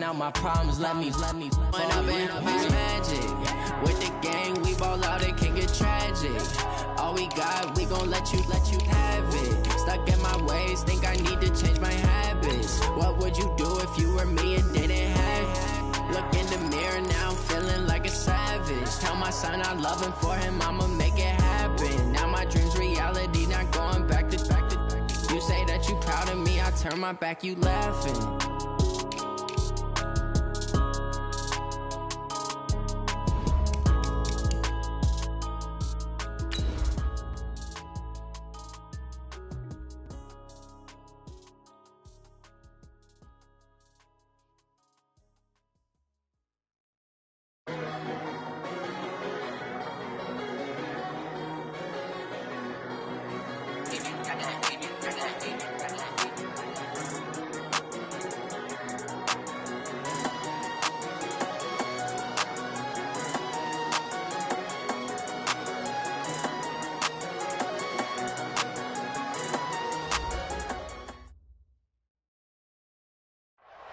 out my problems, let me when I've been magic. With the gang, we ball out, it can get tragic. All we got, we gon' let you have it. Stuck in my ways, think I need to change my habits. What would you do if you were me and didn't have it? Look in the mirror, now I'm feeling like a savage. Tell my son I love him, for him I'ma make it happen. Now my dream's reality, not going back to. You say that you proud of me, I turn my back, you laughing.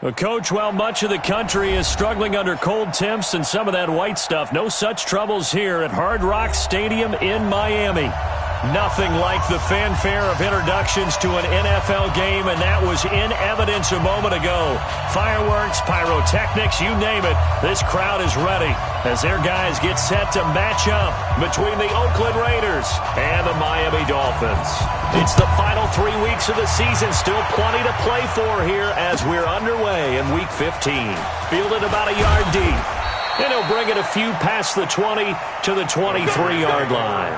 Well, Coach, while much of the country is struggling under cold temps and some of that white stuff, no such troubles here at Hard Rock Stadium in Miami. Nothing like the fanfare of introductions to an NFL game, and that was in evidence a moment ago. Fireworks, pyrotechnics, you name it, this crowd is ready as their guys get set to match up between the Oakland Raiders and the Miami Dolphins. It's the final 3 weeks of the season, still plenty to play for here as we're underway in Week 15. Fielded about a yard deep, and he'll bring it a few past the 20 to the 23-yard line.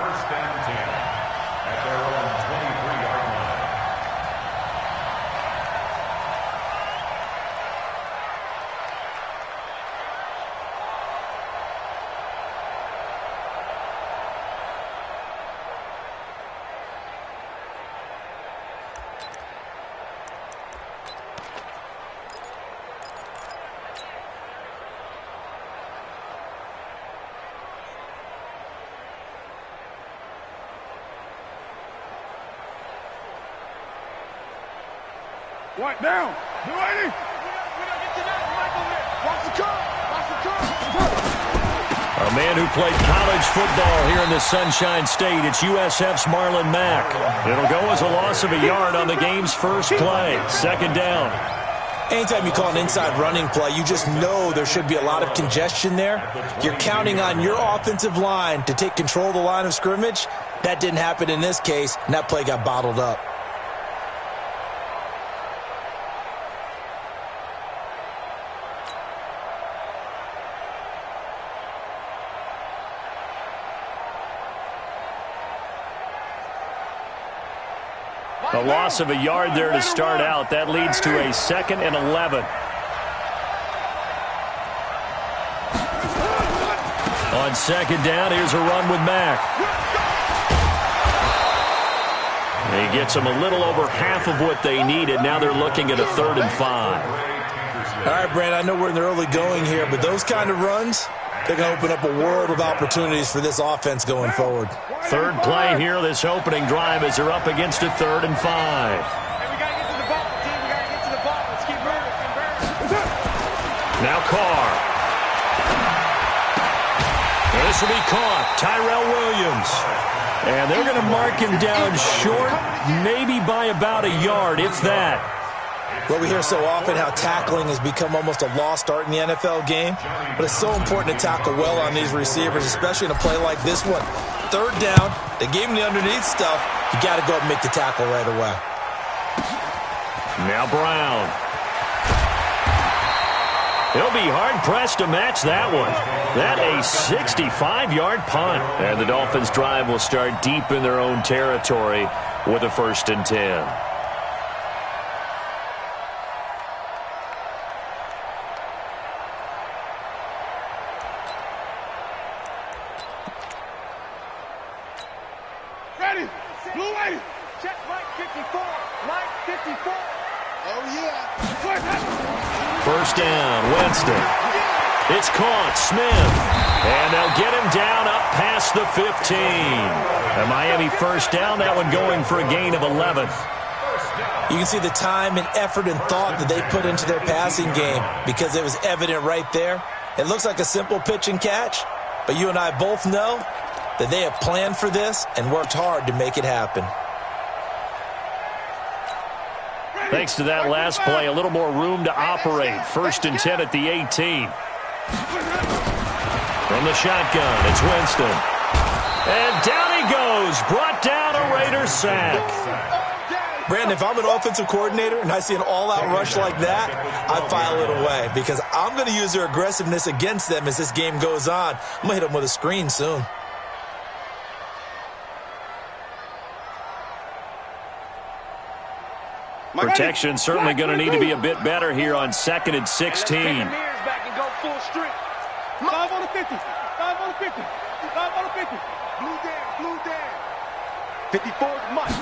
What down? You ready? Watch the car. Watch the car. A man who played college football here in the Sunshine State. It's USF's Marlon Mack. It'll go as a loss of a yard on the game's first play. Second down. Anytime you call an inside running play, you just know there should be a lot of congestion there. You're counting on your offensive line to take control of the line of scrimmage. That didn't happen in this case, and that play got bottled up. A loss of a yard there to start out. That leads to a 2nd and 11. On second down, here's a run with Mack. He gets them a little over half of what they needed. Now they're looking at a 3rd and 5. All right, Brand, I know we're in the early going here, but those kind of runs, they're going to open up a world of opportunities for this offense going forward. Third play here, this opening drive, as they're up against a 3rd and 5. Hey, we got to get to the ball, team. We got to get to the ball. Let's keep moving. Now Carr. This will be caught. Tyrell Williams. And they're going to mark him down short, maybe by about a yard, if that. Well, we hear so often how tackling has become almost a lost art in the NFL game, but it's so important to tackle well on these receivers, especially in a play like this one. Third down, they gave him the underneath stuff. You got to go up and make the tackle right away. Now Brown. He'll be hard-pressed to match that one. That a 65-yard punt. And the Dolphins' drive will start deep in their own territory with a 1st and 10. Ready. Blue 8. Check Mike 54. Mike 54. Oh, yeah. 1st down, Winston. It's caught, Smith. And they'll get him down up past the 15. A Miami 1st down, that one going for a gain of 11. You can see the time and effort and thought that they put into their passing game because it was evident right there. It looks like a simple pitch and catch, but you and I both know that they have planned for this and worked hard to make it happen. Thanks to that last play, a little more room to operate. 1st and 10 at the 18. From the shotgun, it's Winston. And down he goes. Brought down a Raiders sack. Brandon, if I'm an offensive coordinator and I see an all-out rush like that, I file it away because I'm going to use their aggressiveness against them as this game goes on. I'm going to hit them with a screen soon. Protection certainly going to need to be a bit better here on 2nd and 16. 5 on the 50. 5 on the 50. 5 on the 50. Blue down. 54 Mike.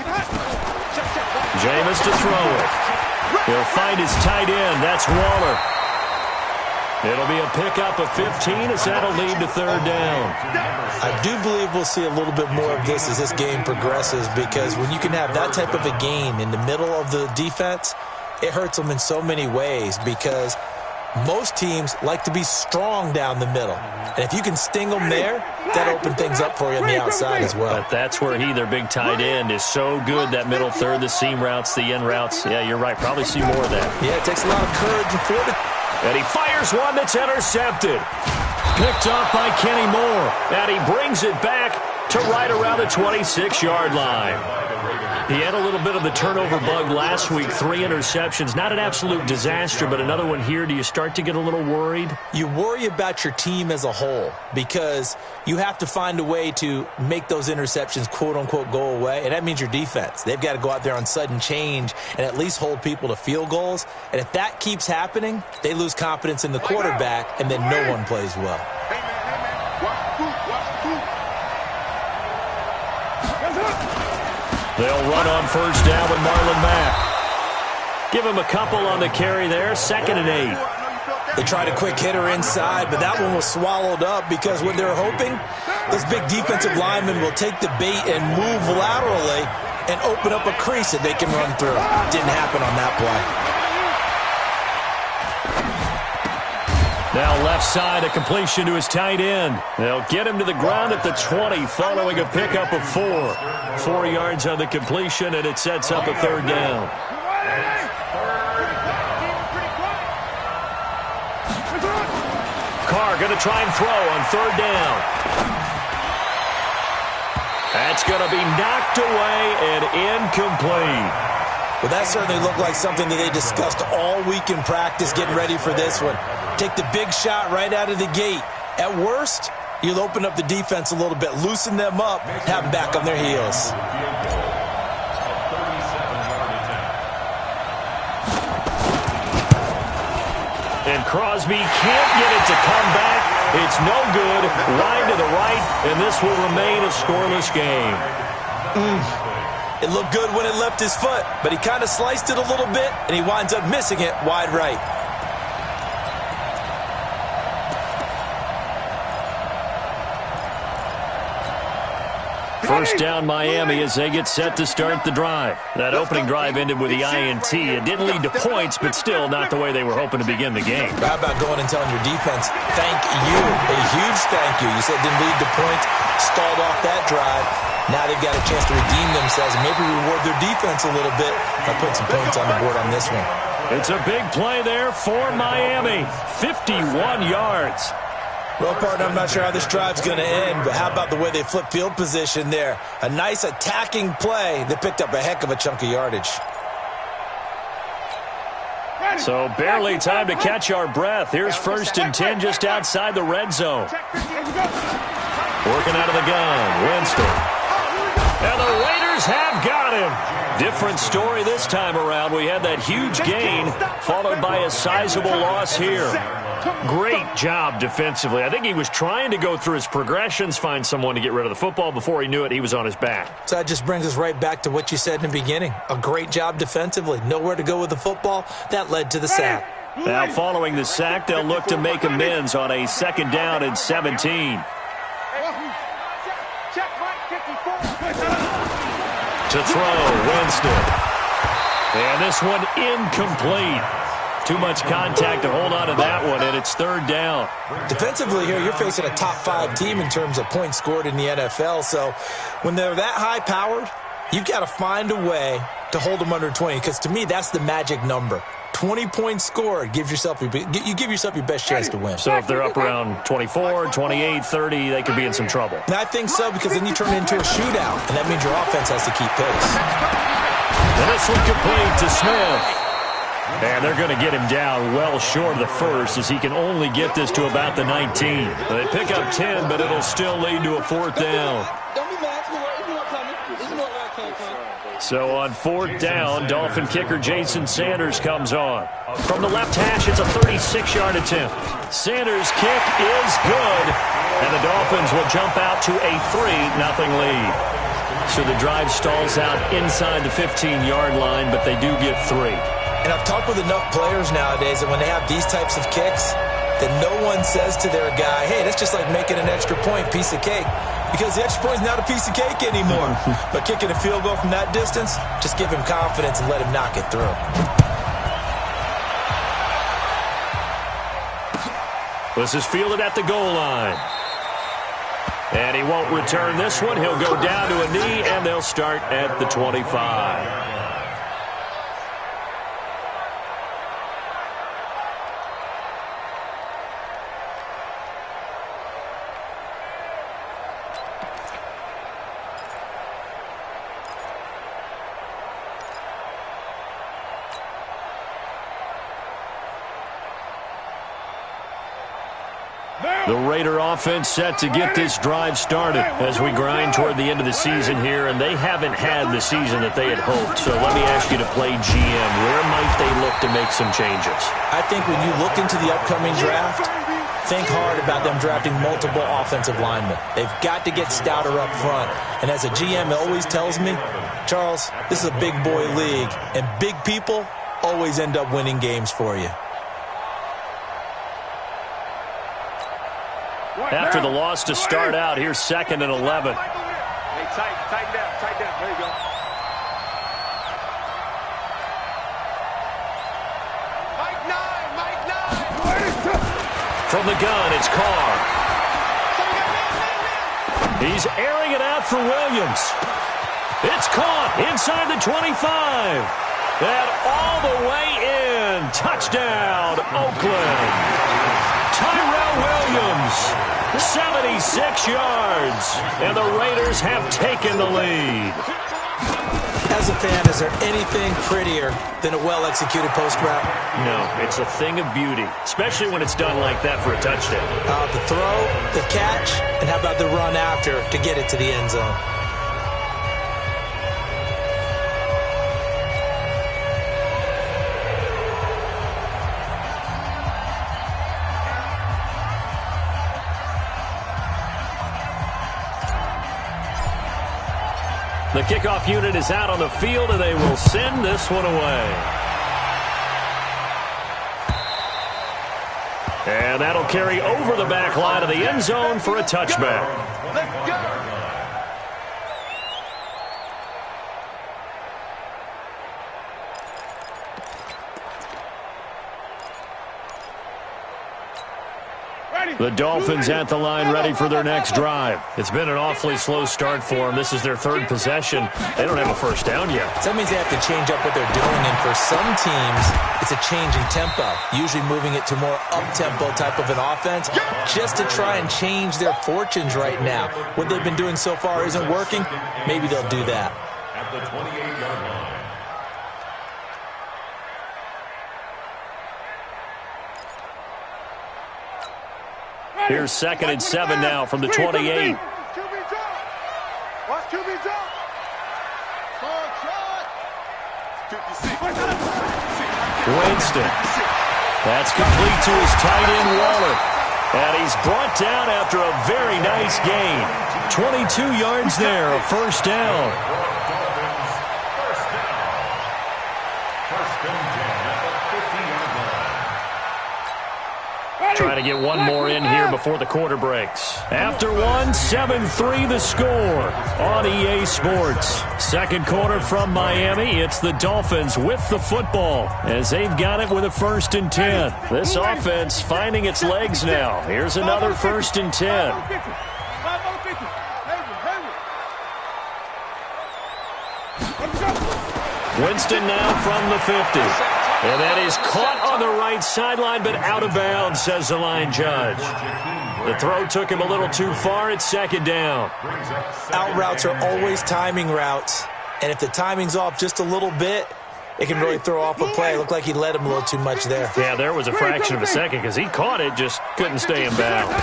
Jameis to throw it. He'll find his tight end. That's Waller. It'll be a pickup of 15 as that'll lead to 3rd down. I do believe we'll see a little bit more of this as this game progresses because when you can have that type of a gain in the middle of the defense, it hurts them in so many ways because most teams like to be strong down the middle. And if you can sting them there, that opens things up for you on the outside as well. But that's where their big tight end, is so good, that middle third, the seam routes, the end routes. Yeah, you're right. Probably see more of that. Yeah, it takes a lot of courage and fortitude. And he fires one that's intercepted. Picked off by Kenny Moore. And he brings it back to right around the 26-yard line. He had a little bit of the turnover bug last week. 3 interceptions. Not an absolute disaster, but another one here. Do you start to get a little worried? You worry about your team as a whole because you have to find a way to make those interceptions, quote-unquote, go away. And that means your defense. They've got to go out there on sudden change and at least hold people to field goals. And if that keeps happening, they lose confidence in the quarterback, and then no one plays well. They'll run on 1st down with Marlon Mack. Give him a couple on the carry there. 2nd and 8. They tried a quick hitter inside, but that one was swallowed up because what they're hoping, those big defensive linemen will take the bait and move laterally and open up a crease that they can run through. Didn't happen on that play. Now left side, a completion to his tight end. They'll get him to the ground at the 20 following a pickup of 4. 4 yards on the completion, and it sets up a 3rd down. Carr going to try and throw on 3rd down. That's going to be knocked away and incomplete. Well, that certainly looked like something that they discussed all week in practice getting ready for this one. Take the big shot right out of the gate. At worst, you'll open up the defense a little bit, loosen them up, have them back on their heels. And Crosby can't get it to come back. It's no good. Wide to the right, and this will remain a scoreless game. It looked good when it left his foot, but he kind of sliced it a little bit, and he winds up missing it wide right. First down Miami as they get set to start the drive. That opening drive ended with the INT. It didn't lead to points, but still not the way they were hoping to begin the game. How about going and telling your defense, thank you, a huge thank you. You said it didn't lead to points, stalled off that drive. Now they've got a chance to redeem themselves and maybe reward their defense a little bit by putting some points on the board on this one. It's a big play there for Miami. 51 yards. Well, partner, I'm not sure how this drive's going to end, but how about the way they flip field position there? A nice attacking play. They picked up a heck of a chunk of yardage. So barely time to catch our breath. Here's 1st and 10 just outside the red zone. Working out of the gun, Winston. And the Raiders have got him. Different story this time around. We had that huge gain followed by a sizable loss here. Great job defensively. I think he was trying to go through his progressions, find someone to get rid of the football. Before he knew it, he was on his back. So that just brings us right back to what you said in the beginning. A great job defensively. Nowhere to go with the football. That led to the sack. Now following the sack, they'll look to make amends on a 2nd down and 17. To throw, Winston. And this one incomplete. Too much contact to hold on to that one, and it's third down. Defensively here, you're facing a top-5 team in terms of points scored in the NFL. So when they're that high-powered, you've got to find a way to hold them under 20, because to me, that's the magic number. 20 points scored, you give yourself your best chance to win. So if they're up around 24, 28, 30, they could be in some trouble. And I think so, because then you turn it into a shootout, and that means your offense has to keep pace. And this one complete to Smith. And they're going to get him down well short of the first, as he can only get this to about the 19. They pick up 10, but it'll still lead to a fourth down. So on fourth down, Dolphin kicker Jason Sanders comes on. From the left hash, it's a 36-yard attempt. Sanders' kick is good, and the Dolphins will jump out to a 3-0 lead. So the drive stalls out inside the 15-yard line, but they do get 3. And I've talked with enough players nowadays that when they have these types of kicks, that no one says to their guy, hey, that's just like making an extra point, piece of cake. Because the extra point is not a piece of cake anymore. But kicking a field goal from that distance, just give him confidence and let him knock it through. This is fielded at the goal line. And he won't return this one. He'll go down to a knee, and they'll start at the 25. The Raider offense set to get this drive started as we grind toward the end of the season here, and they haven't had the season that they had hoped. So let me ask you to play GM. Where might they look to make some changes? I think when you look into the upcoming draft, think hard about them drafting multiple offensive linemen. They've got to get stouter up front. And as a GM always tells me, Charles, this is a big boy league, and big people always end up winning games for you. After the loss to start out, here's 2nd and 11. Hey, tighten down. There you go. Mike 9. From the gun, it's Carr. He's airing it out for Williams. It's caught inside the 25. And all the way in. Touchdown, Oakland. Tyrell Williams. 76 yards, and the Raiders have taken the lead. As a fan, is there anything prettier than a well-executed post route? No, it's a thing of beauty, especially when it's done like that for a touchdown. The throw, the catch, and how about the run after to get it to the end zone? The kickoff unit is out on the field, and they will send this one away. And that'll carry over the back line of the end zone for a touchback. Let's go. The Dolphins at the line ready for their next drive. It's been an awfully slow start for them. This is their 3rd possession. They don't have a first down yet. So that means they have to change up what they're doing, and for some teams, it's a change in tempo, usually moving it to more up-tempo type of an offense just to try and change their fortunes right now. What they've been doing so far isn't working. Maybe they'll do that. At the 28-yard line. Here's 2nd and 7 now from the 28. Watch QB jump. Winston. That's complete to his tight end, Waller. And he's brought down after a very nice gain. 22 yards there, a first down. Trying to get one more in here before the quarter breaks. After one, 7-3 the score on EA Sports. Second quarter from Miami. It's the Dolphins with the football as they've got it with a 1st and 10. This offense finding its legs now. Here's another 1st and 10. Winston now from the 50. And that is caught on the right sideline, but out of bounds, says the line judge. The throw took him a little too far. It's 2nd down. Out routes are always timing routes. And if the timing's off just a little bit, it can really throw off a play. It looked like he led him a little too much there. Yeah, there was a fraction of a second because he caught it, just couldn't stay in bounds.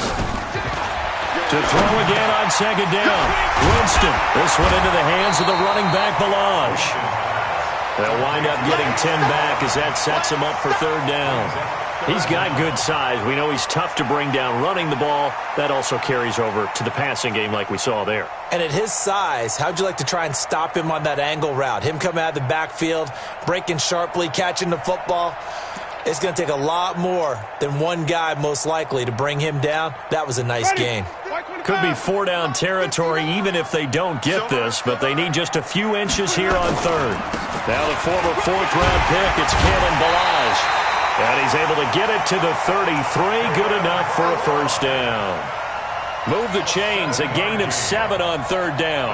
To throw again on 2nd down. Winston. This one into the hands of the running back, Balaj. They'll wind up getting 10 back as that sets him up for 3rd down. He's got good size. We know he's tough to bring down running the ball. That also carries over to the passing game like we saw there. And at his size, how'd you like to try and stop him on that angle route? Him coming out of the backfield, breaking sharply, catching the football. It's going to take a lot more than one guy most likely to bring him down. That was a nice gain. Could be 4-down territory even if they don't get this, but they need just a few inches here on 3rd. Now the former 4th-round pick, it's Kalen Balaj. And he's able to get it to the 33. Good enough for a 1st down. Move the chains, a gain of 7 on 3rd down.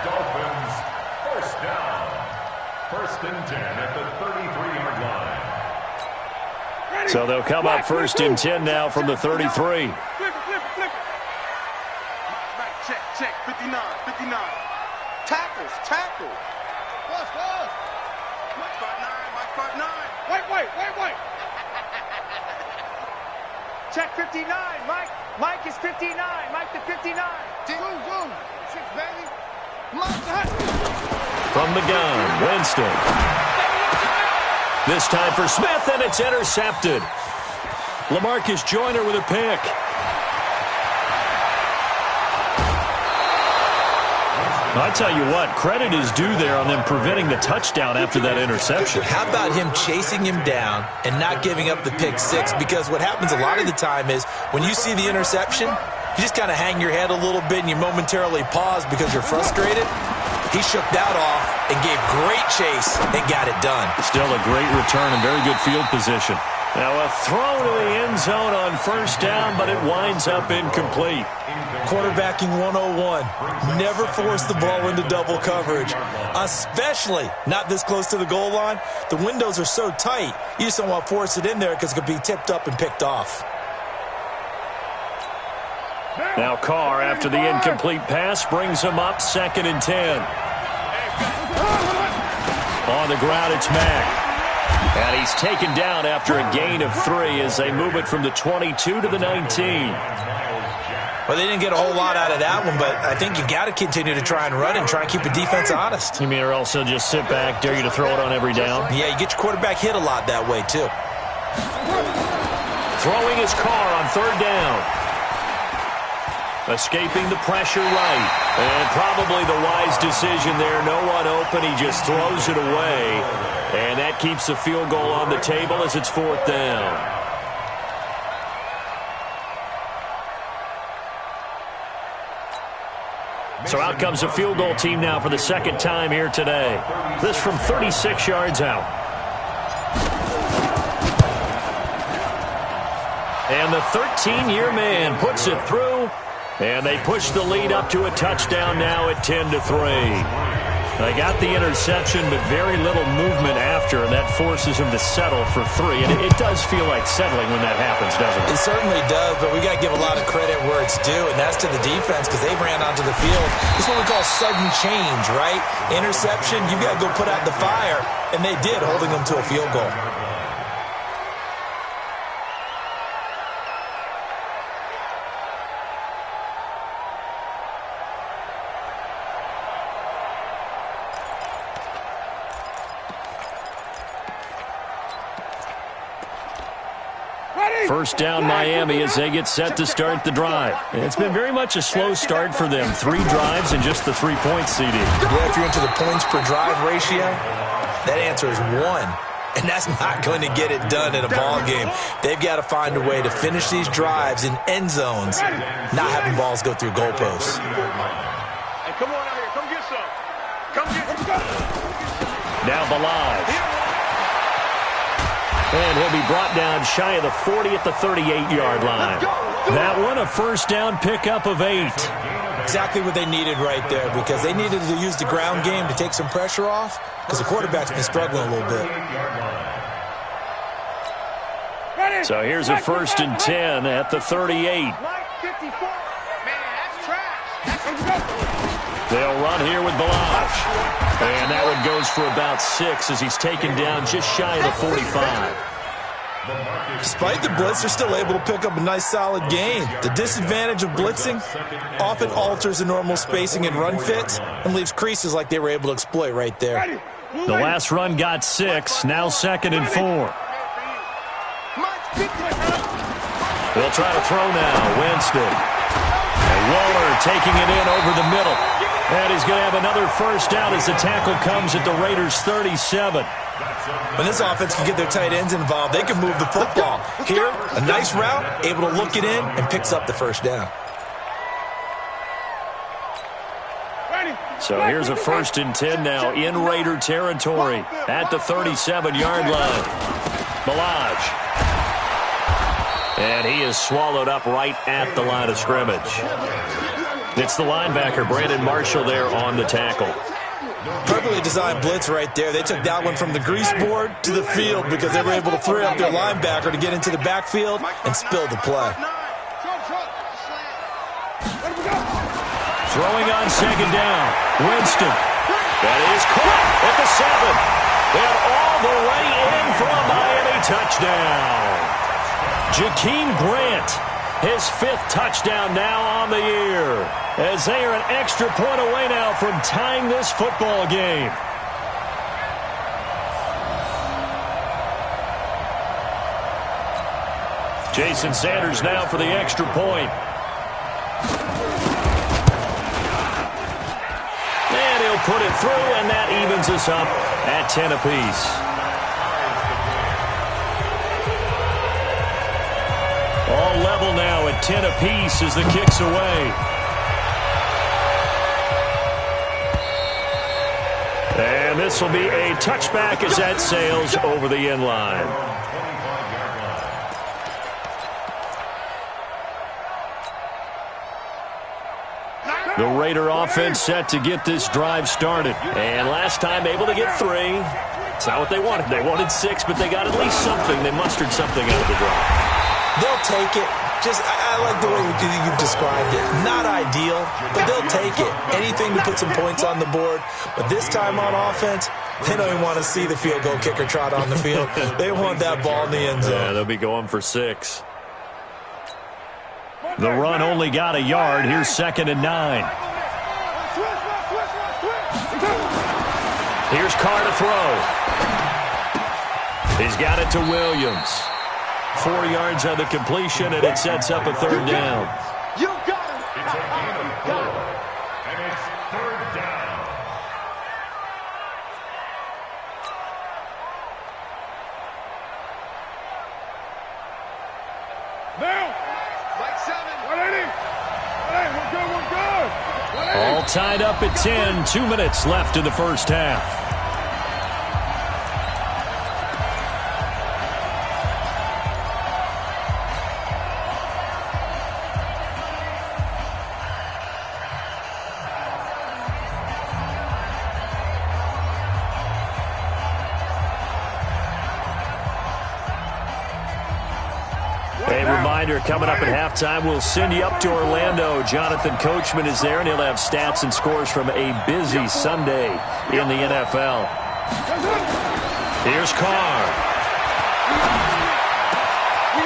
Dolphins, 1st down. 1st and 10 at the 33-yard line. So they'll come up 1st and 10 now from the 33. Check, 59. Tackles. Mike 5'9". Wait. Check 59. Mike is 59. Mike the 59. Zoom. 6, baby. From the gun, Winston. This time for Smith, and it's intercepted. LaMarcus Joyner with a pick. I tell you what, credit is due there on them preventing the touchdown after that interception. How about him chasing him down and not giving up the pick 6? Because what happens a lot of the time is when you see the interception, you just kind of hang your head a little bit and you momentarily pause because you're frustrated. He shook that off and gave great chase and got it done. Still a great return and very good field position. Now a throw to the end zone on 1st down, but it winds up incomplete. Quarterbacking 101. Never force the ball into double coverage, especially not this close to the goal line. The windows are so tight, you just don't want to force it in there because it could be tipped up and picked off. Now Carr, after the incomplete pass, brings him up 2nd and 10. On the ground, it's Mack. And he's taken down after a gain of 3 as they move it from the 22 to the 19. Well, they didn't get a whole lot out of that one, but I think you got to continue to try and run and try and keep the defense honest. You mean or else they'll just sit back, dare you to throw it on every down? Yeah, you get your quarterback hit a lot that way, too. Throwing his Carr on 3rd down. Escaping the pressure right. And probably the wise decision there. No one open. He just throws it away. And that keeps the field goal on the table as it's 4th down. So out comes a field goal team now for the 2nd time here today. This from 36 yards out. And the 13-year man puts it through. And they push the lead up to a touchdown now at 10-3. They got the interception, but very little movement after, and that forces him to settle for 3. And it does feel like settling when that happens, doesn't it? It certainly does, but we got to give a lot of credit where it's due, and that's to the defense because they ran onto the field. This is what we call sudden change, right? Interception, you got to go put out the fire, and they did, holding them to a field goal. First down Miami as they get set to start the drive. It's been very much a slow start for them. 3 drives and just the 3 points, CD. Yeah, if you're into the points per drive ratio, that answer is 1. And that's not going to get it done in a ball game. They've got to find a way to finish these drives in end zones, not having balls go through goalposts. Hey, come on out here. Come get some. Come get. Now Balaj. And he'll be brought down shy of the 40 at the 38-yard line. That one a first down pickup of 8. Exactly what they needed right there, because they needed to use the ground game to take some pressure off, because the quarterback's been struggling a little bit. So here's a 1st and 10 at the 38. They'll run here with Balaj. And that one goes for about 6 as he's taken down just shy of the 45. Despite the blitz, they're still able to pick up a nice solid gain. The disadvantage of blitzing often alters the normal spacing and run fits and leaves creases like they were able to exploit right there. The last run got 6, now 2nd and 4. They'll try to throw now. Winston. And Waller taking it in over the middle. And he's going to have another first down as the tackle comes at the Raiders' 37. When this offense can get their tight ends involved, they can move the football. Here, a nice route, able to look it in, and picks up the first down. So here's a 1st and 10 now in Raider territory at the 37-yard line. Balaj. And he is swallowed up right at the line of scrimmage. It's the linebacker, Brandon Marshall, there on the tackle. Perfectly designed blitz right there. They took that one from the grease board to the field because they were able to free up their linebacker to get into the backfield and spill the play. Throwing on 2nd down. Winston. That is caught at the 7. And all the way in for a Miami touchdown. Jakeem Grant, his 5th touchdown now on the year, as they are an extra point away now from tying this football game. Jason Sanders now for the extra point. And he'll put it through, and that evens us up at 10 apiece. All level now at 10 apiece as the kick's away. And this will be a touchback as that sails over the end line. The Raider offense set to get this drive started. And last time able to get 3. It's not what they wanted. They wanted 6, but they got at least something. They mustered something out of the drive. They'll take it. I like the way you've described it. Not ideal, but they'll take it. Anything to put some points on the board. But this time on offense, they don't even want to see the field goal kicker trot on the field. They want that ball in the end zone. Yeah, they'll be going for 6. The run only got a yard. Here's 2nd and 9. Here's Carr to throw. He's got it to Williams. 4 yards on the completion, and it sets up a 3rd down. You got him. It's a gain of 4, and it's 3rd down. Now. Like 7. 180. Hey, we're good. All tied up at 10. 2 minutes left in the first half. Coming up at halftime, we'll send you up to Orlando. Jonathan Coachman is there, and he'll have stats and scores from a busy Sunday in the NFL. Here's Carr.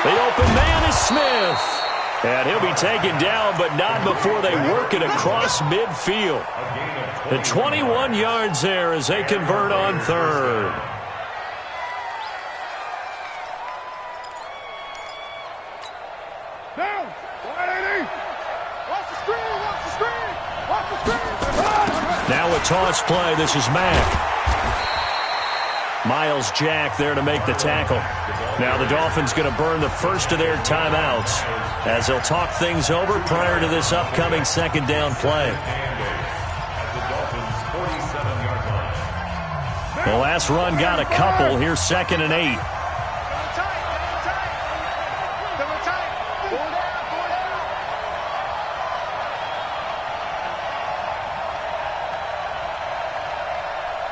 The open man is Smith. And he'll be taken down, but not before they work it across midfield. The 21 yards there as they convert on 3rd. Now a toss play. This is Mack. Miles Jack there to make the tackle. Now the Dolphins going to burn the first of their timeouts as they'll talk things over prior to this upcoming second down play. The last run got a couple. Here's 2nd and 8.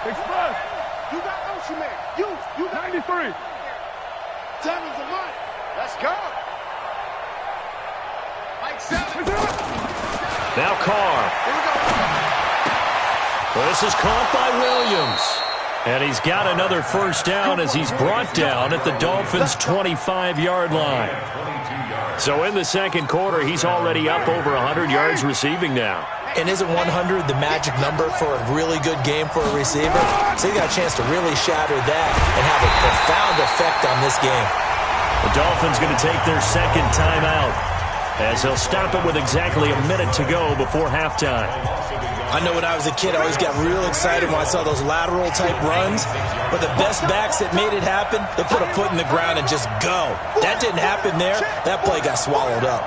Express. You got Ocean Man. You got 93. Tammy's a Mike. Let's go. Mike 7. Now Carr. Here we go. Well, this is caught by Williams. And he's got another first down as he's brought down at the Dolphins' 25-yard line. So in the second quarter, he's already up over 100 yards receiving now. And isn't 100 the magic number for a really good game for a receiver? So he got a chance to really shatter that and have a profound effect on this game. The Dolphins going to take their second timeout as they'll stop it with exactly a minute to go before halftime. I know when I was a kid, I always got real excited when I saw those lateral-type runs. But the best backs that made it happen, they put a foot in the ground and just go. That didn't happen there. That play got swallowed up.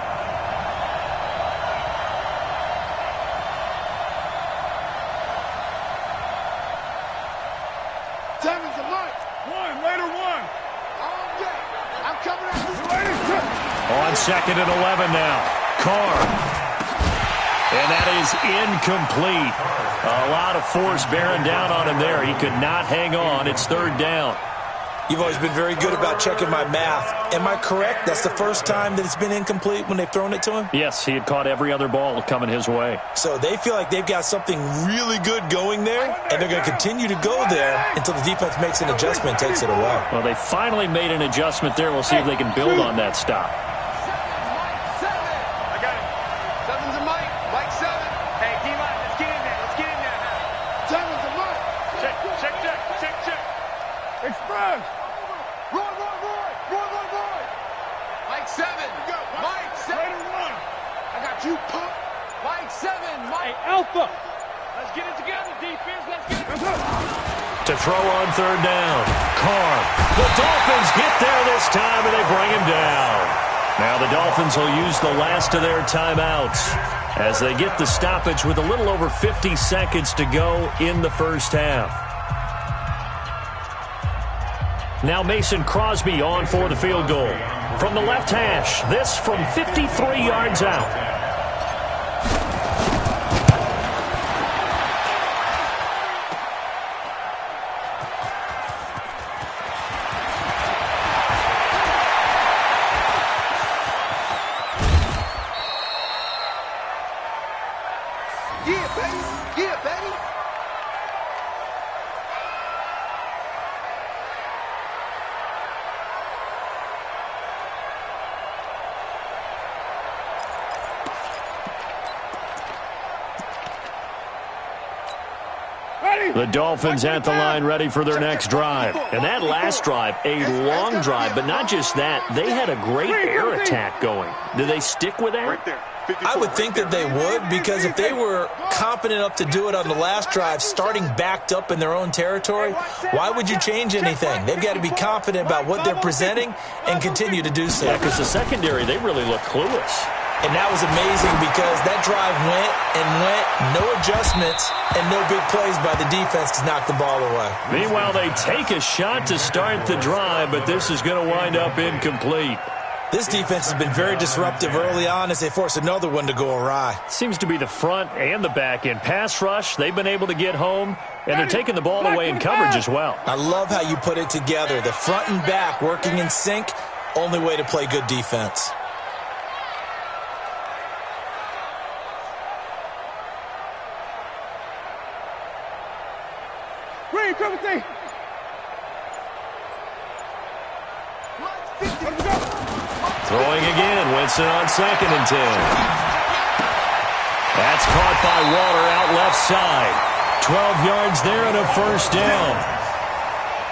Tammy's a Mike. Later one. Oh, yeah. I'm coming at you. On 2nd and 11 now. Carr. And that is incomplete. A lot of force bearing down on him there. He could not hang on. It's 3rd down. You've always been very good about checking my math. Am I correct? That's the first time that it's been incomplete when they've thrown it to him? Yes, he had caught every other ball coming his way. So they feel like they've got something really good going there, and they're going to continue to go there until the defense makes an adjustment and takes it away. Well, they finally made an adjustment there. We'll see if they can build on that stop. Express. Roy. Mike 7. Mike 7. I got you, punk. Mike 7. Mike. Hey, Alpha. Let's get it together, defense. Let's get it. To throw on 3rd down. Carr. The Dolphins get there this time, and they bring him down. Now the Dolphins will use the last of their timeouts as they get the stoppage with a little over 50 seconds to go in the first half. Now Mason Crosby on for the field goal. From the left hash, this from 53 yards out. Yeah, baby. Yeah, baby. The Dolphins at the line ready for their next drive. And that last drive, a long drive, but not just that. They had a great air attack going. Do they stick with that? I would think that they would, because if they were confident enough to do it on the last drive, starting backed up in their own territory, why would you change anything? They've got to be confident about what they're presenting and continue to do so. Yeah, because the secondary, they really look clueless. And that was amazing because that drive went and went, no adjustments, and no big plays by the defense to knock the ball away. Meanwhile, they take a shot to start the drive, but this is going to wind up incomplete. This defense has been very disruptive early on as they force another one to go awry. Seems to be the front and the back end. Pass rush, they've been able to get home, and they're taking the ball away in coverage as well. I love how you put it together. The front and back working in sync, only way to play good defense. Green, Timothy. Throwing again, Winston on 2nd and 10. That's caught by Water out left side. 12 yards there and a first down.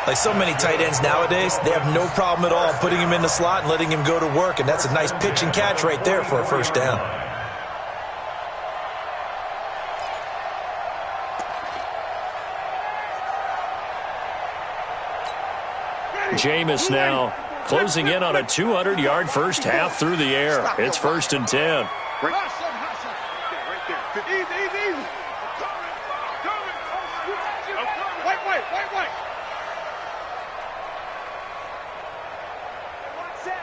Like so many tight ends nowadays, they have no problem at all putting him in the slot and letting him go to work, and that's a nice pitch and catch right there for a first down. Jameis now closing in on a 200-yard first half through the air. It's 1st and 10. Right there. Easy. Wait.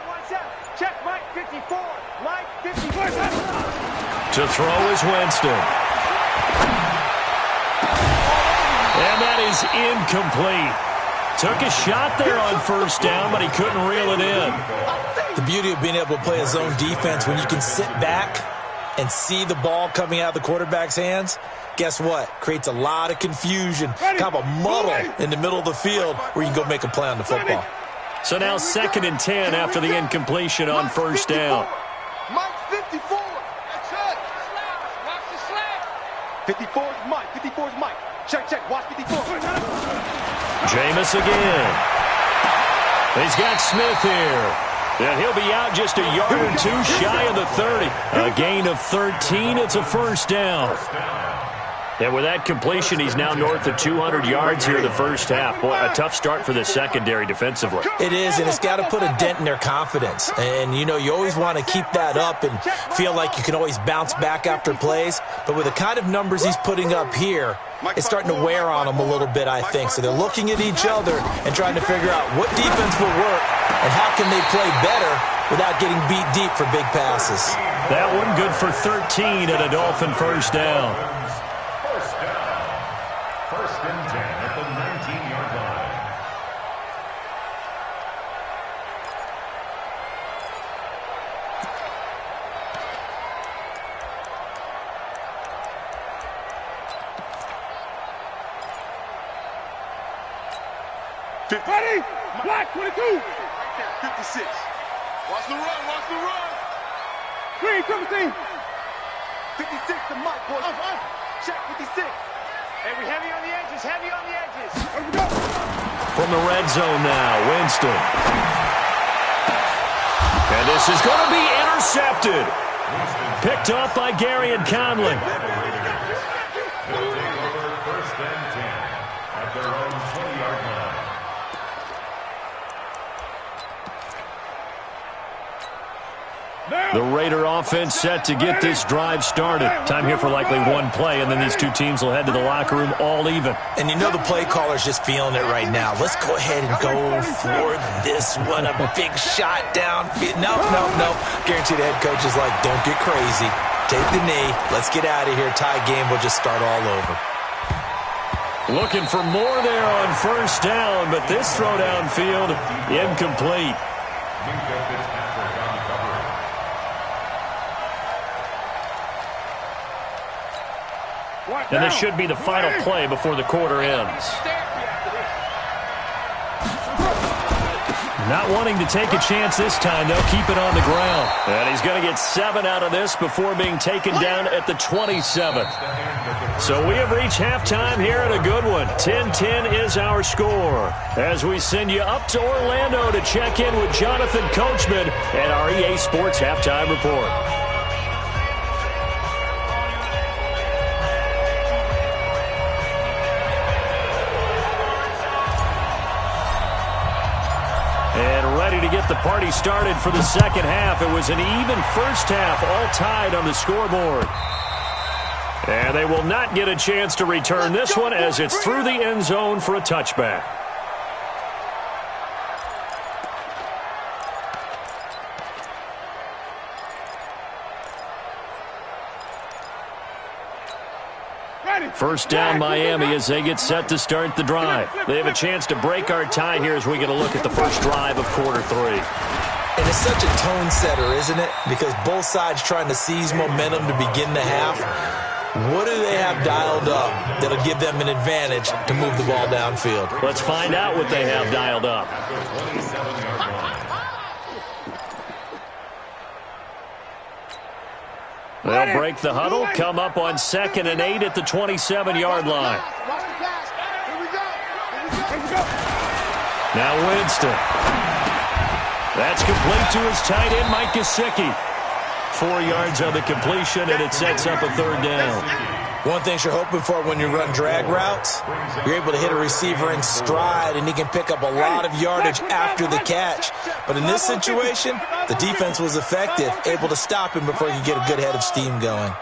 One set. Check, Mike, 54. Mike, 54. To throw is Winston. And that is incomplete. Took a shot there on first down, but he couldn't reel it in. The beauty of being able to play a zone defense when you can sit back and see the ball coming out of the quarterback's hands, guess what? Creates a lot of confusion, kind of a muddle in the middle of the field where you can go make a play on the football. So now 2nd and 10 after the incompletion on first down. Mike, 54. That's it. Watch the slant. 54 is Mike. 54 is Mike. Check. Watch 54. Jameis again. He's got Smith here. And he'll be out just a yard or two shy of the 30. A gain of 13. It's a first down. And with that completion, he's now north of 200 yards here in the first half. Boy, a tough start for the secondary defensively. It is, and it's got to put a dent in their confidence. And, you know, you always want to keep that up and feel like you can always bounce back after plays. But with the kind of numbers he's putting up here, it's starting to wear on them a little bit, I think. So they're looking at each other and trying to figure out what defense will work and how can they play better without getting beat deep for big passes. That one good for 13 and a Dolphin first down. First and 10 at the 19-yard line. Ready? Black 22. Right there, 56. Watch the run. Green, 17. 56 to Mike, boys. Check 56. Hey, we heavy on the edges. Here we go. From the red zone now, Winston. And this is going to be intercepted. Picked off by Gary and Conley. They'll take over 1st and 10 at their own 20-yard line. The Raider offense set to get this drive started. Time here for likely one play, and then these two teams will head to the locker room all even. And you know the play caller's just feeling it right now. Let's go ahead and go for this one. A big shot down. No. Guarantee the head coach is like, don't get crazy. Take the knee. Let's get out of here. Tie game. We'll just start all over. Looking for more there on first down, but this throw downfield incomplete. And this should be the final play before the quarter ends. Not wanting to take a chance this time, they'll keep it on the ground. And he's going to get 7 out of this before being taken down at the 27. So we have reached halftime here at a good one. 10-10 is our score. As we send you up to Orlando to check in with Jonathan Coachman and our EA Sports Halftime Report. And ready to get the party started for the second half. It was an even first half, all tied on the scoreboard. And they will not get a chance to return this one as it's through the end zone for a touchback. First down, Miami, as they get set to start the drive. They have a chance to break our tie here as we get a look at the first drive of quarter 3. And it's such a tone setter, isn't it? Because both sides trying to seize momentum to begin the half. What do they have dialed up that'll give them an advantage to move the ball downfield? Let's find out what they have dialed up. They'll break the huddle, come up on 2nd and 8 at the 27-yard line. Now Winston. That's complete to his tight end, Mike Gesicki. 4 yards on the completion, and it sets up a third down. One thing you're hoping for when you run drag routes, you're able to hit a receiver in stride, and he can pick up a lot of yardage after the catch. But in this situation, the defense was effective, able to stop him before he could get a good head of steam going.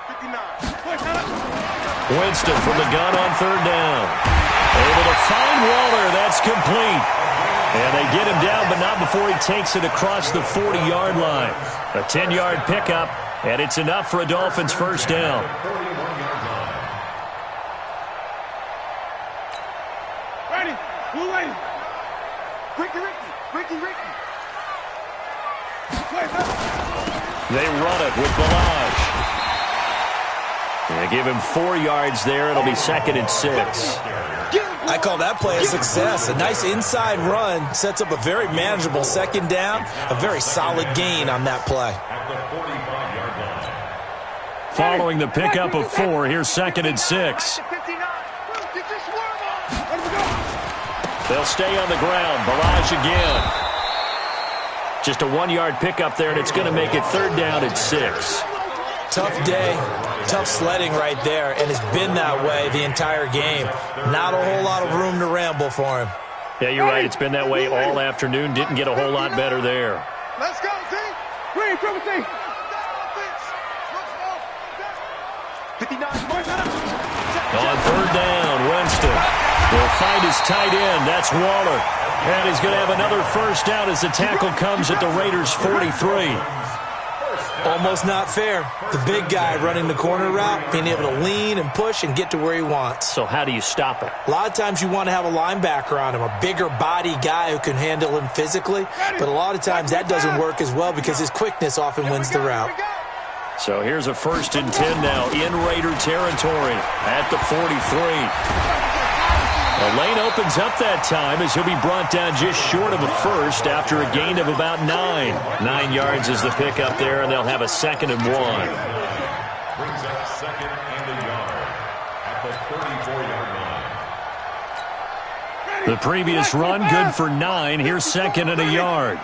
Winston from the gun on third down. Able to find Waller. That's complete. And they get him down, but not before he takes it across the 40-yard line. A 10-yard pickup, and it's enough for a Dolphins first down. They run it with Balaj. They give him 4 yards there. It'll be 2nd and 6. I call that play a success. A nice inside run sets up a very manageable second down. A very solid gain on that play. Following the pickup of 4, here's 2nd and 6. They'll stay on the ground. Balaj again. Just a 1-yard pickup there, and it's going to make it 3rd down and 6. Tough day, tough sledding right there, and it's been that way the entire game. Not a whole lot of room to ramble for him. Yeah, you're right. It's been that way all afternoon. Didn't get a whole lot better there. Let's go, T. Green, triple T. 59. On 3rd down, Winston will find his tight end. That's Waller. And he's going to have another first down as the tackle comes at the Raiders' 43. Almost not fair. The big guy running the corner route, being able to lean and push and get to where he wants. So how do you stop it? A lot of times you want to have a linebacker on him, a bigger body guy who can handle him physically. But a lot of times that doesn't work as well because his quickness often wins the route. So here's a 1st and 10 now in Raider territory at the 43. The lane opens up that time as he'll be brought down just short of a first after a gain of about 9. 9 yards is the pickup there, and they'll have a 2nd and 1. Brings up 2nd and a yard at the 34-yard line. The previous run good for 9. Here's 2nd and a yard.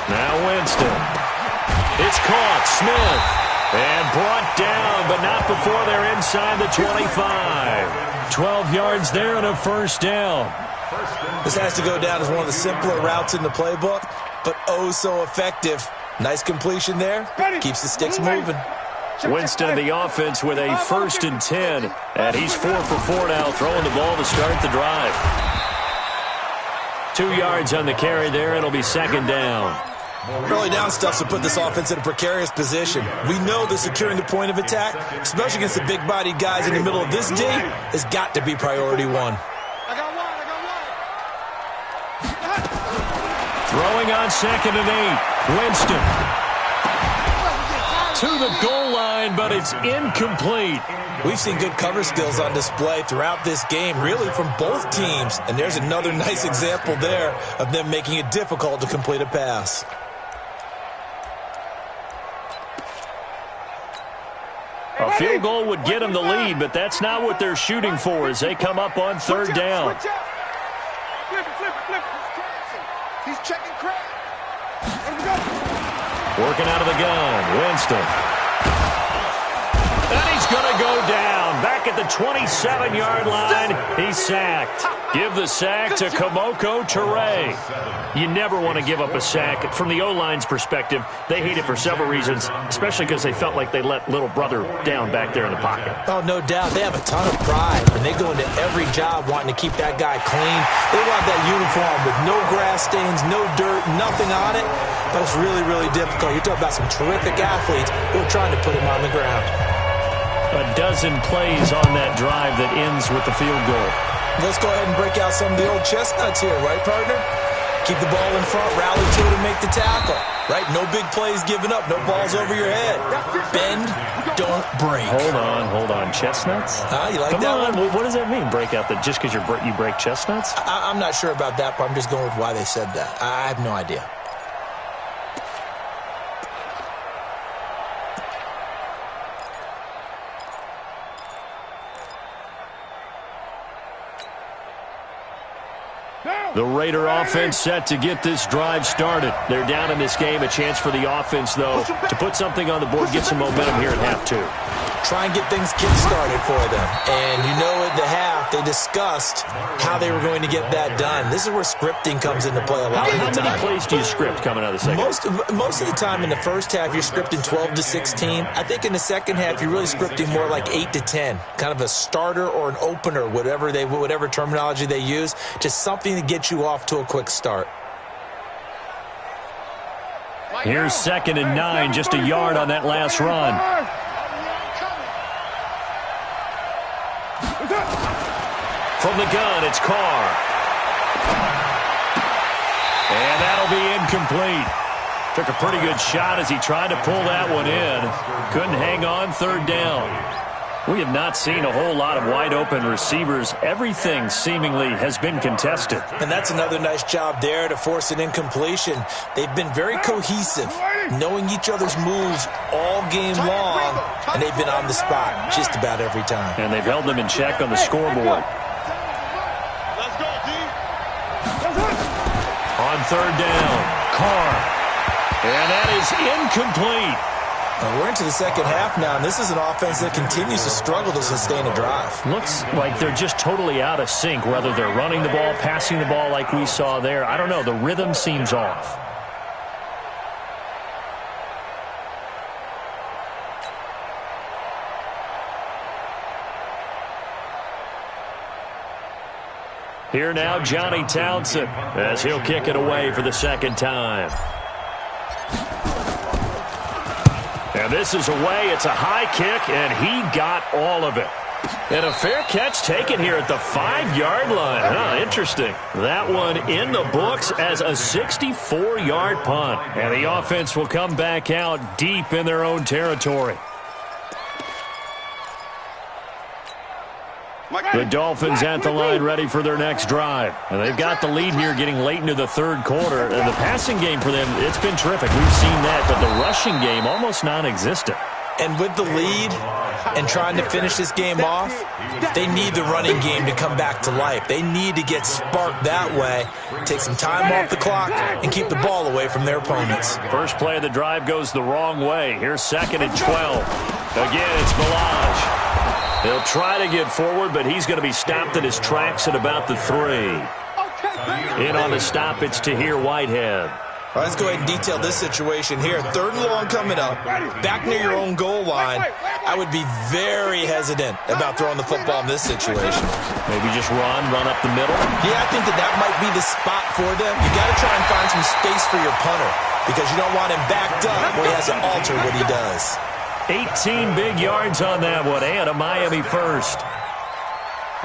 Now Winston. It's caught. Smith. And brought down, but not before they're inside the 25. 12 yards there and a first down. This has to go down as one of the simpler routes in the playbook, but oh so effective. Nice completion there. Keeps the sticks moving. Winston in the offense with a 1st and 10. And he's 4 for 4 now, throwing the ball to start the drive. 2 yards on the carry there. It'll be 2nd down. Early down stuff to put this offense in a precarious position. We know that securing the point of attack, especially against the big-bodied guys in the middle of this D, has got to be priority 1. Throwing on 2nd and 8. Winston. To the goal line, but it's incomplete. We've seen good cover skills on display throughout this game, really from both teams. And there's another nice example there of them making it difficult to complete a pass. A field goal would get them the lead, but that's not what they're shooting for as they come up on 3rd down. He's checking crap. Working out of the gun, Winston. And he's going to go down. Back at the 27-yard line, he's sacked. Give the sack to Kamoko Toure. You never want to give up a sack. From the O-line's perspective, they hate it for several reasons, especially because they felt like they let little brother down back there in the pocket. Oh, no doubt. They have a ton of pride, and they go into every job wanting to keep that guy clean. They want that uniform with no grass stains, no dirt, nothing on it. But it's really, really difficult. You're talking about some terrific athletes who are trying to put him on the ground. A dozen plays on that drive that ends with the field goal. Let's go ahead and break out some of the old chestnuts here, right, partner? Keep the ball in front, rally to it, and make the tackle, right? No big plays given up, no balls over your head. Bend, don't break. Hold on. Chestnuts? You like Come that on. one? What does that mean, break out? Just because you break chestnuts? I'm not sure about that, but I'm just going with why they said that. I have no idea. Down. The Raider offense set to get this drive started. They're down in this game. A chance for the offense, though, to put something on the board, get some momentum here at half two. Try and get things kick-started for them. And you know at the half, they discussed how they were going to get that done. This is where scripting comes into play a lot of the time. How many plays do you script coming out of the second? Most of the time in the first half, you're scripting 12 to 16. I think in the second half, you're really scripting more like 8 to 10. Kind of a starter or an opener, whatever terminology they use. Just something to get you off to a quick start. Here's 2nd and 9, just a yard on that last run. From the gun, it's Carr. And that'll be incomplete. Took a pretty good shot as he tried to pull that one in. Couldn't hang on, 3rd down. We have not seen a whole lot of wide-open receivers. Everything seemingly has been contested. And that's another nice job there to force an incompletion. They've been very cohesive, knowing each other's moves all game long, and they've been on the spot just about every time. And they've held them in check on the scoreboard. On 3rd down, Carr. And that is incomplete. We're into the second half now, and this is an offense that continues to struggle to sustain a drive. Looks like they're just totally out of sync, whether they're running the ball, passing the ball like we saw there. I don't know. The rhythm seems off. Here now, Johnny Townsend, as he'll kick it away for the 2nd time. And this is away. It's a high kick, and he got all of it. And a fair catch taken here at the 5-yard line. Interesting. That one in the books as a 64-yard punt. And the offense will come back out deep in their own territory. The Dolphins at the line ready for their next drive. And they've got the lead here getting late into the 3rd quarter. And the passing game for them, it's been terrific. We've seen that, but the rushing game almost non-existent. And with the lead and trying to finish this game off, they need the running game to come back to life. They need to get sparked that way, take some time off the clock, and keep the ball away from their opponents. First play of the drive goes the wrong way. Here's 2nd and 12. Again, it's Balaj. He'll try to get forward, but he's going to be stopped in his tracks at about the 3. In on the stop, it's Tahir Whitehead. All right, let's go ahead and detail this situation here. 3rd and long coming up, back near your own goal line. I would be very hesitant about throwing the football in this situation. Maybe just run up the middle? Yeah, I think that might be the spot for them. You got to try and find some space for your punter because you don't want him backed up where he has to alter what he does. 18 big yards on that one, and a Miami first.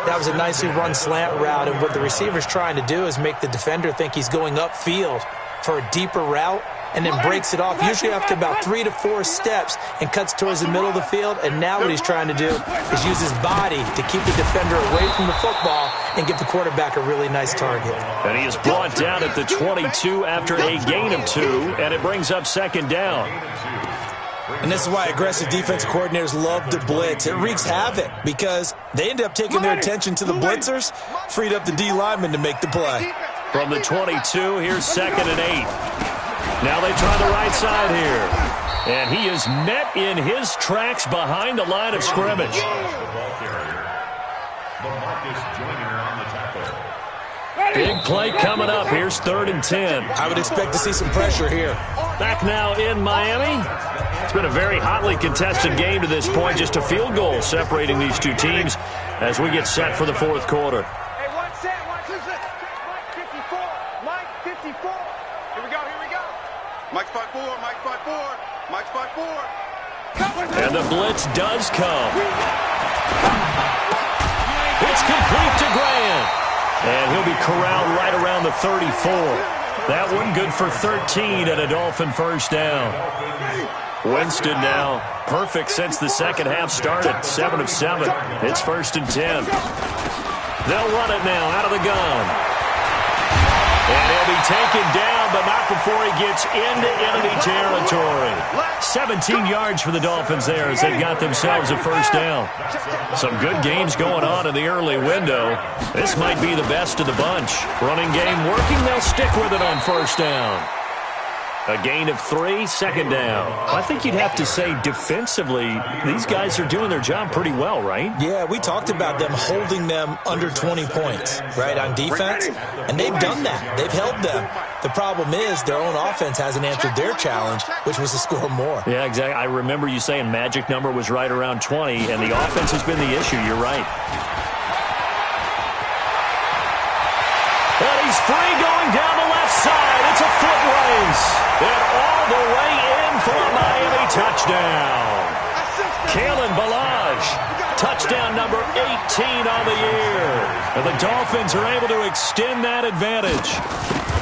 That was a nicely run slant route, and what the receiver's trying to do is make the defender think he's going upfield for a deeper route, and then breaks it off, usually after about 3 to 4 steps, and cuts towards the middle of the field. And now what he's trying to do is use his body to keep the defender away from the football and give the quarterback a really nice target. And he is brought down at the 22 after a gain of 2, and it brings up 2nd down. And this is why aggressive defensive coordinators love to blitz. It wreaks havoc because they end up taking their attention to the blitzers, freed up the D lineman to make the play. From the 22, here's 2nd and 8. Now they try the right side here. And he is met in his tracks behind the line of scrimmage. Big play coming up. Here's 3rd and 10. I would expect to see some pressure here. Back now in Miami. It's been a very hotly contested game to this point. Just a field goal separating these two teams as we get set for the 4th quarter. Hey, one set, one, two set. Mike 54, Mike 54. Here we go. Mike's 5'4", Mike's 5'4", Mike's 5'4". And the blitz does come. It's complete to Grant. And he'll be corralled right around the 34. That one good for 13 and a Dolphin first down. Winston now perfect since the second half started. 7 of 7. It's 1st and 10. They'll run it now out of the gun. And he'll be taken down, but not before he gets into enemy territory. 17 yards for the Dolphins there as they got themselves a first down. Some good games going on in the early window. This might be the best of the bunch. Running game working, they'll stick with it on first down. A gain of 3, second down. I think you'd have to say defensively, these guys are doing their job pretty well, right? Yeah, we talked about them holding them under 20 points, right, on defense. And they've done that. They've held them. The problem is their own offense hasn't answered their challenge, which was to score more. Yeah, exactly. I remember you saying magic number was right around 20, and the offense has been the issue. You're right. And he's free going down the left side. It's a foot race. And all the way in for a Miami touchdown. Kalen Ballage, touchdown number 18 on the year. And the Dolphins are able to extend that advantage.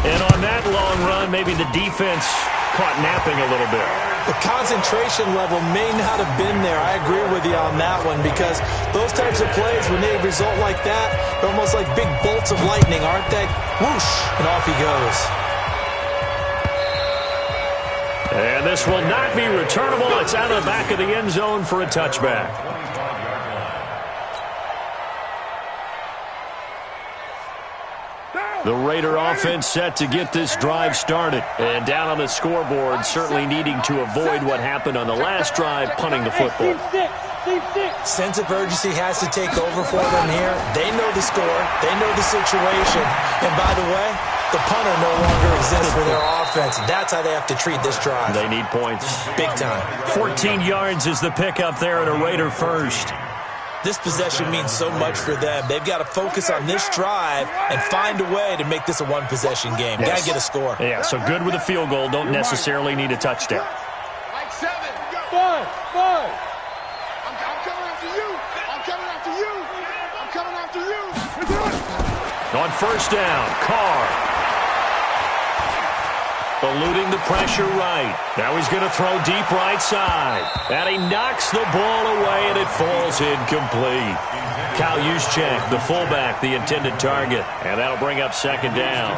And on that long run, maybe the defense caught napping a little bit. The concentration level may not have been there. I agree with you on that one because those types of plays, when they result like that, they're almost like big bolts of lightning, aren't they? Whoosh, and off he goes. And this will not be returnable. It's out of the back of the end zone for a touchback. The Raider offense set to get this drive started. And down on the scoreboard, certainly needing to avoid what happened on the last drive, punting the football. Sense of urgency has to take over for them here. They know the score. They know the situation. And by the way, the punter no longer exists for their offense. That's how they have to treat this drive. They need points. Big time. 14 yards is the pickup there at a Raider first. This possession means so much for them. They've got to focus on this drive and find a way to make this a one-possession game. Yes. Got to get a score. Yeah, so good with a field goal. Don't necessarily need a touchdown. Like 7. 5. I'm coming after you. I'm coming after you. I'm coming after you. On first down, Carr. Eluding the pressure right. Now he's going to throw deep right side. And he knocks the ball away, and it falls incomplete. Kyle Juszczyk, the fullback, the intended target. And that'll bring up second down.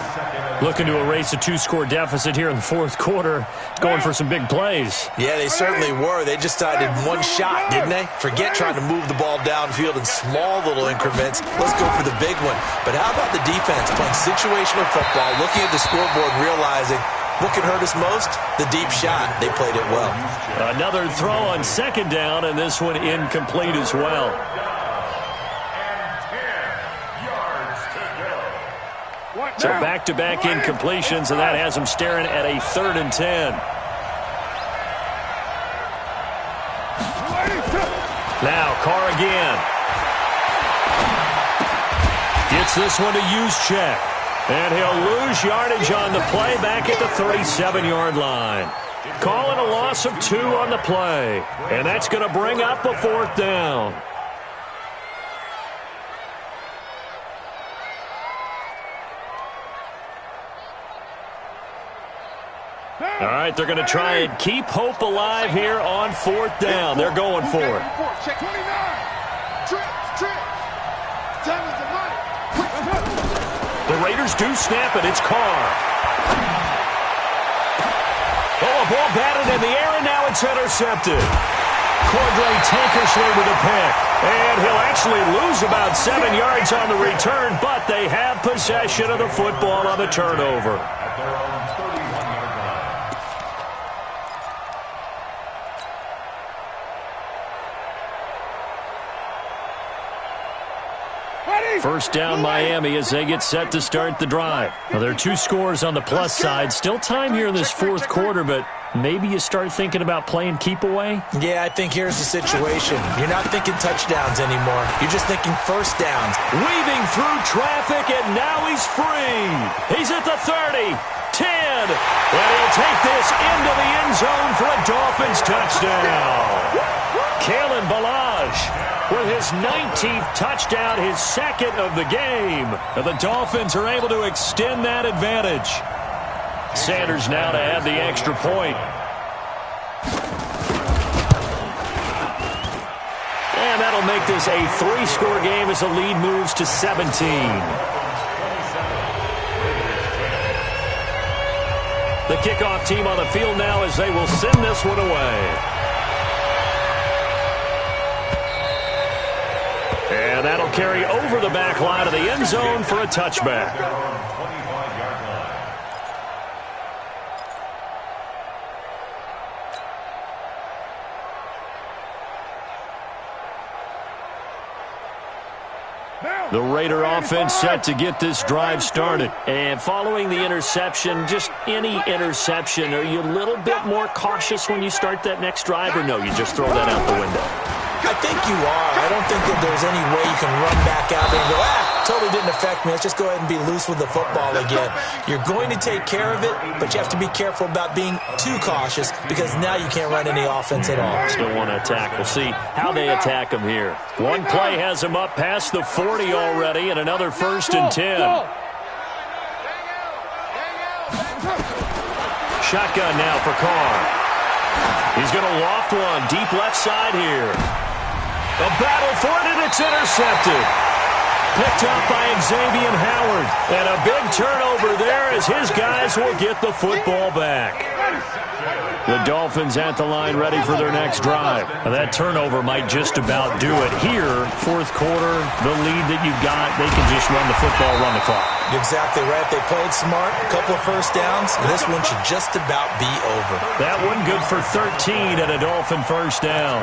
Looking to erase a 2-score deficit here in the fourth quarter. Going for some big plays. Yeah, they certainly were. They just decided one shot, didn't they? Forget trying to move the ball downfield in small little increments. Let's go for the big one. But how about the defense playing situational football, looking at the scoreboard, realizing what could hurt us most? The deep shot. They played it well. Another throw on second down, and this one incomplete as well. So back-to-back incompletions, and that has them staring at a 3rd and 10. Now, Carr again. Gets this one to Juszczyk. And he'll lose yardage on the play back at the 37-yard line. Calling a loss of 2 on the play. And that's going to bring up a 4th down. All right, they're going to try and keep hope alive here on 4th down. They're going for it. Check 29. Trip. Time is the money. The Raiders do snap it. It's Carr. Oh, a ball batted in the air, and now it's intercepted. Cordray Tankersley with a pick. And he'll actually lose about 7 yards on the return, but they have possession of the football on the turnover. First down Miami as they get set to start the drive. Now, there are 2 scores on the plus side. Still time here in this fourth quarter, but maybe you start thinking about playing keep away? Yeah, I think here's the situation. You're not thinking touchdowns anymore. You're just thinking first downs. Weaving through traffic, and now he's free. He's at the 30, 10, and he'll take this into the end zone for a Dolphins touchdown. Kalen Ballage with his 19th touchdown, his 2nd of the game. And the Dolphins are able to extend that advantage. Sanders now to add the extra point. And that'll make this a 3-score game as the lead moves to 17. The kickoff team on the field now as they will send this one away. And that'll carry over the back line of the end zone for a touchback. The Raider offense set to get this drive started. And following the interception, just any interception, are you a little bit more cautious when you start that next drive, or no, you just throw that out the window? I think you are. I don't think that there's any way you can run back out there and go, totally didn't affect me. Let's just go ahead and be loose with the football again. You're going to take care of it, but you have to be careful about being too cautious because now you can't run any offense at all. Still want to attack. We'll see how they attack them here. One play has them up past the 40 already, and another 1st and 10. Shotgun now for Carr. He's going to loft one deep left side here. A battle for it, and it's intercepted. Picked up by Xavier Howard. And a big turnover there as his guys will get the football back. The Dolphins at the line ready for their next drive. Now that turnover might just about do it. Here, 4th quarter, the lead that you've got, they can just run the football, run the clock. Exactly right. They played smart, a couple of first downs, and this one should just about be over. That one good for 13 and a Dolphin first down.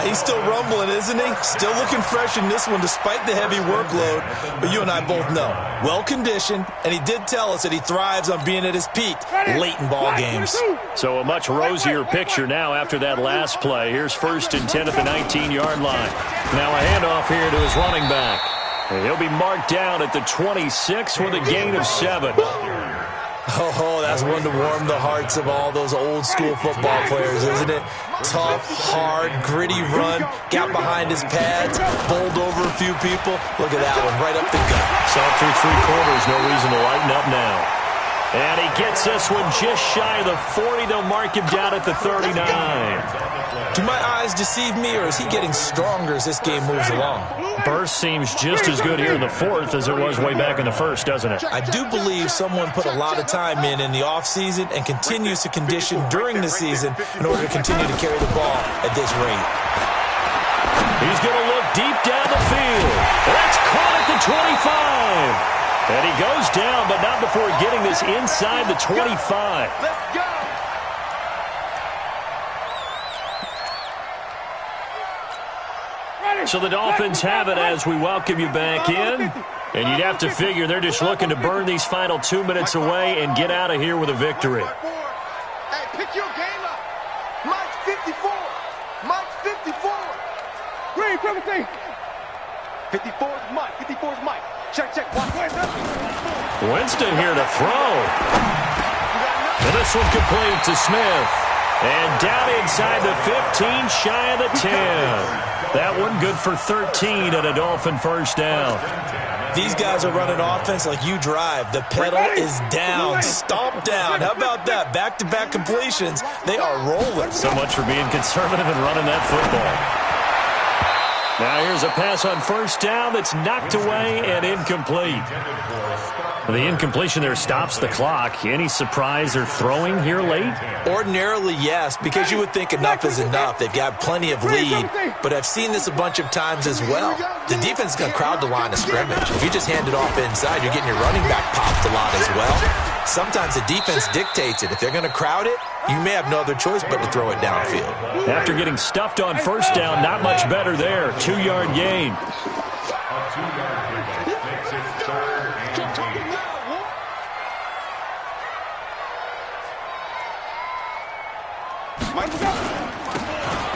He's still rumbling, isn't he? Still looking fresh in this one despite the heavy workload. But you and I both know, well-conditioned, and he did tell us that he thrives on being at his peak late in ball games. So a much rosier picture now after that last play. Here's 1st and 10 at the 19-yard line. Now a handoff here to his running back. And he'll be marked down at the 26 with a gain of 7. Oh, that's one to warm the hearts of all those old-school football players, isn't it? Tough, hard, gritty run, got behind his pads, bowled over a few people. Look at that one, right up the gut. Saw it through 3 quarters, no reason to lighten up now. And he gets this one just shy of the 40. They'll mark him down at the 39. Do my eyes deceive me, or is he getting stronger as this game moves along? Burst seems just as good here in the 4th as it was way back in the 1st, doesn't it? I do believe someone put a lot of time in the offseason and continues to condition during the season in order to continue to carry the ball at this rate. He's going to look deep down the field. That's caught at the 25. And he goes down, but not before getting this inside the 25. Let's go. So the Dolphins have it as we welcome you back in. And you'd have to figure they're just looking to burn these final 2 minutes away and get out of here with a victory. Hey, pick your game up. Mike's 54. Mike's 54. Green, 17. 54 is Mike. 54 is Mike. Check. Watch. Winston here to throw. And this one complete to Smith. And down inside the 15, shy of the 10. That one good for 13 and a Dolphin first down. These guys are running offense like you drive. The pedal is down, stomped down. How about that? Back-to-back completions. They are rolling. So much for being conservative and running that football. Now here's a pass on first down that's knocked away and incomplete. The incompletion there stops the clock. Any surprise they're throwing here late? Ordinarily, yes, because you would think enough is enough. They've got plenty of lead, but I've seen this a bunch of times as well. The defense is going to crowd the line of scrimmage. If you just hand it off inside, you're getting your running back popped a lot as well. Sometimes the defense dictates it. If they're going to crowd it, you may have no other choice but to throw it downfield. After getting stuffed on first down, not much better there. 2-yard gain. A 2-yard pickup makes it 3rd and 8.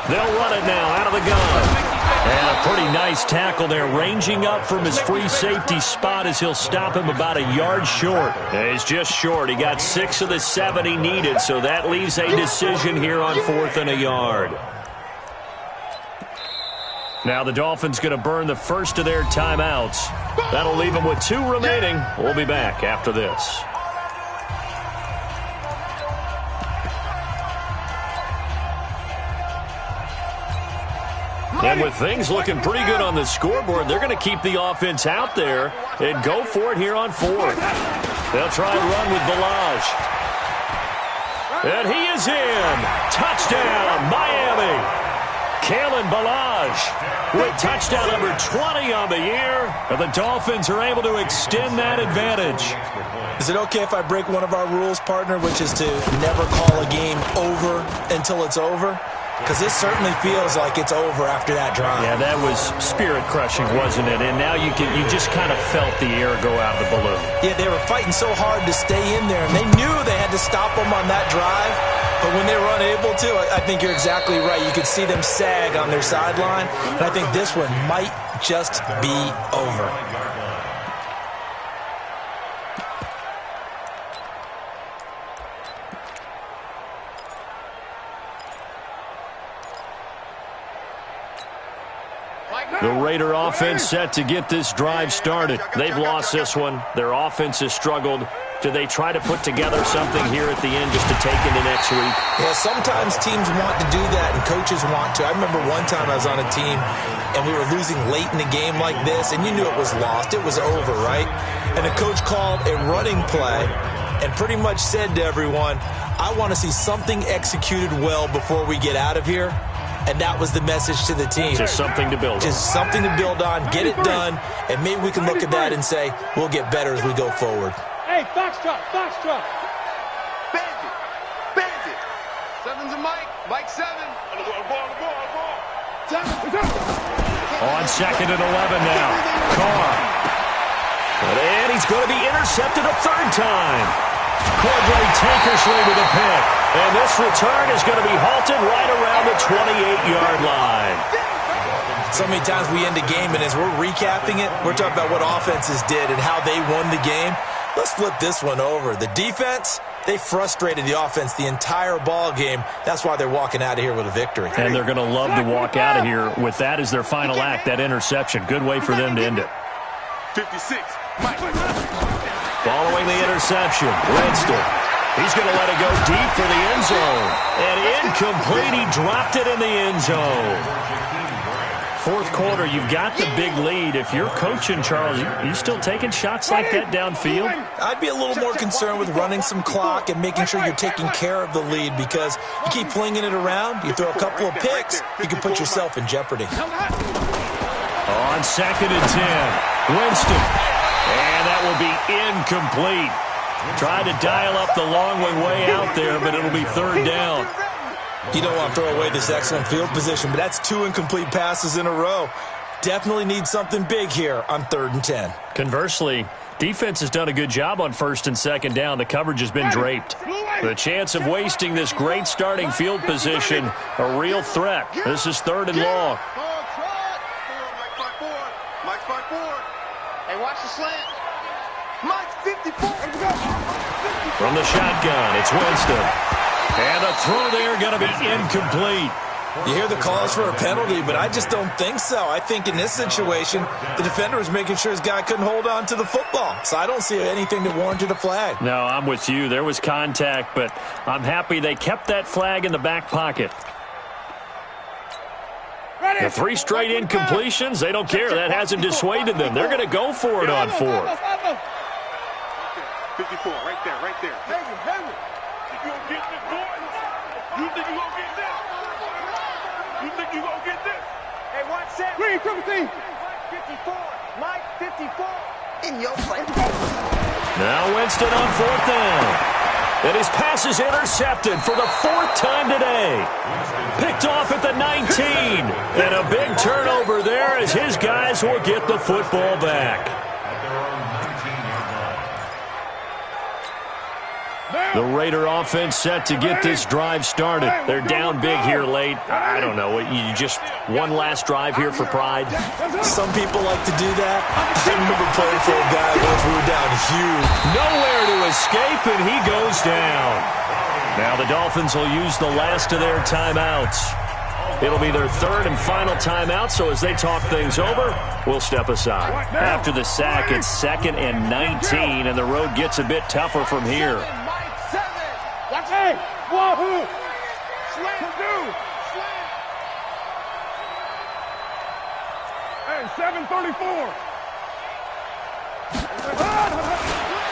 They'll run it now out of the gun. And a pretty nice tackle there, ranging up from his free safety spot as he'll stop him about a yard short. And he's just short. He got 6 of the 7 he needed, so that leaves a decision here on 4th and a yard. Now the Dolphins going to burn the first of their timeouts. That'll leave them with 2 remaining. We'll be back after this. And with things looking pretty good on the scoreboard, they're going to keep the offense out there and go for it here on 4th. They'll try and run with Balaj. And he is in. Touchdown, Miami. Kalen Ballage with touchdown number 20 on the year. And the Dolphins are able to extend that advantage. Is it okay if I break one of our rules, partner, which is to never call a game over until it's over? Because this certainly feels like it's over after that drive. Yeah, that was spirit-crushing, wasn't it? And now you just kind of felt the air go out of the balloon. Yeah, they were fighting so hard to stay in there, and they knew they had to stop them on that drive. But when they were unable to, I think you're exactly right. You could see them sag on their sideline, and I think this one might just be over. The Raider offense set to get this drive started. They've lost this one. Their offense has struggled. Do they try to put together something here at the end just to take into next week? Yeah, sometimes teams want to do that and coaches want to. I remember one time I was on a team and we were losing late in the game like this, and you knew it was lost. It was over, right? And the coach called a running play and pretty much said to everyone, I want to see something executed well before we get out of here. And that was the message to the team. Just something to build on. Just something to build on, get it done, and maybe we can look at that and say, we'll get better as we go forward. Hey, foxtrot, foxtrot. Bandit, bandit. Seven's a Mike, Mike 7. On the ball. On second and 11 now. Carr. And he's going to be intercepted a third time. Cordray Tankersley with a pick. And this return is going to be halted right around the 28-yard line. So many times we end a game, and as we're recapping it, we're talking about what offenses did and how they won the game. Let's flip this one over. The defense, they frustrated the offense the entire ball game. That's why they're walking out of here with a victory. And they're going to love to walk out of here with that as their final act, that interception. Good way for them to end it. 56, Mike. Following the interception, Winston. He's going to let it go deep for the end zone. And incomplete. He dropped it in the end zone. Fourth quarter, you've got the big lead. If you're coaching, Charles, you still taking shots like that downfield? I'd be a little more concerned with running some clock and making sure you're taking care of the lead, because you keep flinging it around, you throw a couple of picks, you can put yourself in jeopardy. On second and 10, Winston. And that will be incomplete. Tried to dial up the long way out there, but it'll be third down. You don't want to throw away this excellent field position, but that's 2 incomplete passes in a row. Definitely need something big here on 3rd and 10. Conversely, defense has done a good job on 1st and 2nd down. The coverage has been draped. The chance of wasting this great starting field position, a real threat. This is 3rd and long. Mike's 5-4. Hey, watch the slant. Mike's 54. From the shotgun, it's Winston. And the throw there going to be incomplete. You hear the calls for a penalty, but I just don't think so. I think in this situation, the defender was making sure his guy couldn't hold on to the football. So I don't see anything that warranted a flag. No, I'm with you. There was contact, but I'm happy they kept that flag in the back pocket. The 3 straight incompletions, they don't care. That hasn't dissuaded them. They're going to go for it on 4th. 54, right there. You gonna get this, boy? You think you gonna get this? You think you gonna get this? Hey, watch that. Green, triple team. Mike 54. In your face. Now Winston on 4th down. And his pass is intercepted for the 4th time today. Picked off at the 19. And a big turnover there as his guys will get the football back. The Raider offense set to get this drive started. They're down big here late. I don't know. You just one last drive here for pride. Some people like to do that. I remember playing for a guy once we were down huge. Nowhere to escape, and he goes down. Now the Dolphins will use the last of their timeouts. It'll be their 3rd and final timeout, so as they talk things over, we'll step aside. After the sack, it's 2nd and 19, and the road gets a bit tougher from here. Watch it! Wahoo! Slant, dude! Slant! Hey, 7:34.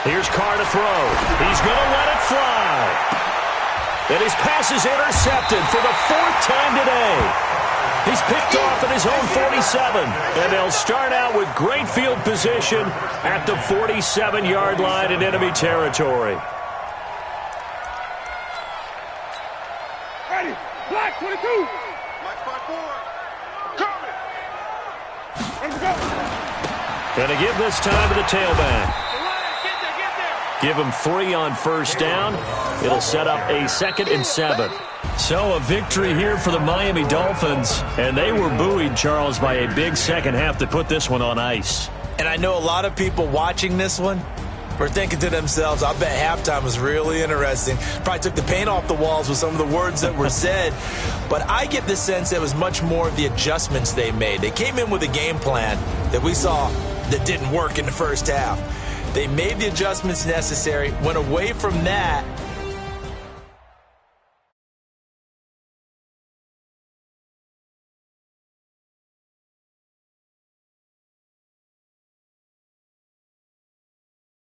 Here's Carr to throw. He's going to let it fly. And his pass is intercepted for the 4th time today. He's picked off at his own 47. And they'll start out with great field position at the 47-yard line in enemy territory. Ready. Black 22. Black 5-4. Coming. Let's go. Going to give this time to the tailback. Give him 3 on first down. It'll set up a 2nd and 7. So a victory here for the Miami Dolphins. And they were buoyed, Charles, by a big second half to put this one on ice. And I know a lot of people watching this one were thinking to themselves, I bet halftime was really interesting. Probably took the paint off the walls with some of the words that were said. But I get the sense that it was much more of the adjustments they made. They came in with a game plan that we saw that didn't work in the first half. They made the adjustments necessary, went away from that,